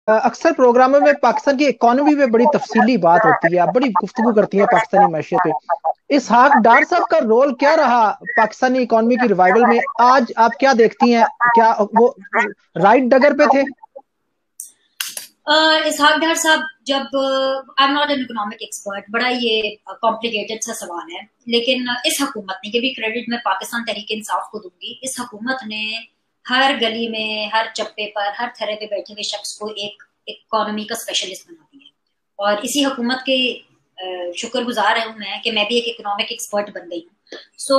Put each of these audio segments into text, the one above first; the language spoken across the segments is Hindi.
अक्सर प्रोग्रामों में पाकिस्तान की इकोनॉमी पे बड़ी तफसीली बात होती है, आप बड़ी गुफ्तगू करती हैं पाकिस्तानी मैशियत पे। इसहाक डार साहब का रोल क्या रहा पाकिस्तानी इकोनॉमी की रिवाइवल में? आज आप क्या देखती हैं? क्या वो राइट डगर पे थे? इसहाक डार साहब, जब I am not an economic expert, बड़ा ये कॉम्प्लिकेटेड सा सवाल है, लेकिन इस हुकूमत ने, ये भी क्रेडिट मैं पाकिस्तान तहरीक इंसाफ को दूंगी, इस हुकूमत ने हर गली में, हर चप्पे पर, हर थरे पे बैठे हुए शख्स को एक इकोनॉमी का स्पेशलिस्ट बना दिया है। और इसी हुकूमत के शुक्रगुजार हूँ मैं कि मैं भी एक इकोनॉमिक एक्सपर्ट बन गई हूँ। सो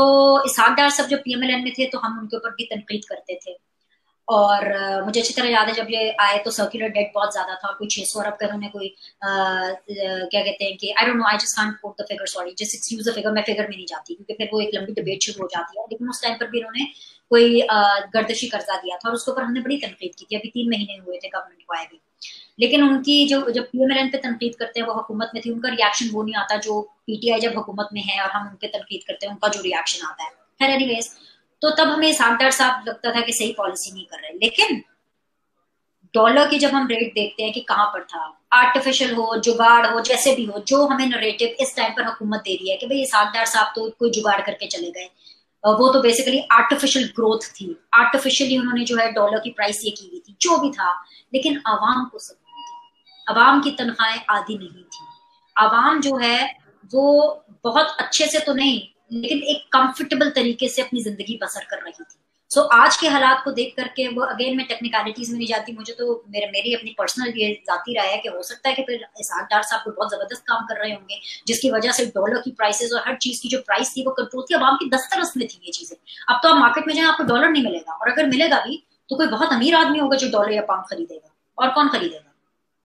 इसहाक डार साहब जब पीएमएलएन में थे तो हम उनके ऊपर भी तनकीद करते थे। और मुझे अच्छी तरह याद है, जब ये आए तो सर्कुलर डेट बहुत ज्यादा था, कोई 600 अरब का उन्होंने कोई क्या कहते हैं कि I don't know, I just can't quote the figure, sorry, just excuse the figure, मैं फिगर में नहीं जाती क्योंकि फिर वो एक लंबी डिबेट शुरू हो जाती है। लेकिन उस टाइम पर भी इन्होंने कोई गर्दशी कर्जा दिया था और उसके ऊपर हमने बड़ी तनकीद की थी। अभी 3 महीने हुए थे गवर्नमेंट को आए भी, लेकिन उनकी जो जब पीएमएलएन पे तनकीद करते हैं, वो हुकूमत में थी, उनका रिएक्शन वो नहीं आता जो पीटीआई जब हुकूमत में है और हम उनके तनकीद करते हैं उनका जो रिएक्शन आता है। खैर एनीवेज, तो तब हमें सागदार साहब लगता था कि सही पॉलिसी नहीं कर रहे। लेकिन डॉलर की जब हम रेट देखते हैं कि कहां पर था, आर्टिफिशियल हो, जुगाड़ हो, जैसे भी हो, जो हमें नरेटिव इस टाइम पर हुकूमत दे रही है कि भाई सागदार साहब तो कोई जुगाड़ करके चले गए, वो तो बेसिकली आर्टिफिशियल ग्रोथ थी, आर्टिफिशियली उन्होंने जो है डॉलर की प्राइस ये की हुई थी, जो भी था। लेकिन आवाम को सब नहीं था, आवाम की तनख्वाहें आधी नहीं थी, आवाम जो है वो बहुत अच्छे से तो नहीं लेकिन एक कंफर्टेबल तरीके से अपनी जिंदगी बसर कर रही थी। सो आज के हालात को देख करके, वो अगेन मैं टेक्निकलिटीज में नहीं जाती, मुझे तो मेरी अपनी पर्सनल ये जाती राय है कि हो सकता है कि फिर इसहाक डार साहब को बहुत जबरदस्त काम कर रहे होंगे जिसकी वजह से डॉलर की प्राइसेस और हर चीज की जो प्राइस थी वो कंट्रोल थी, आवाम की दस्तरस में थी ये चीजें। अब तो आप मार्केट में जाए आपको डॉलर नहीं मिलेगा, और अगर मिलेगा भी तो कोई बहुत अमीर आदमी होगा जो डॉलर या पाउंड खरीदेगा, और कौन खरीदेगा?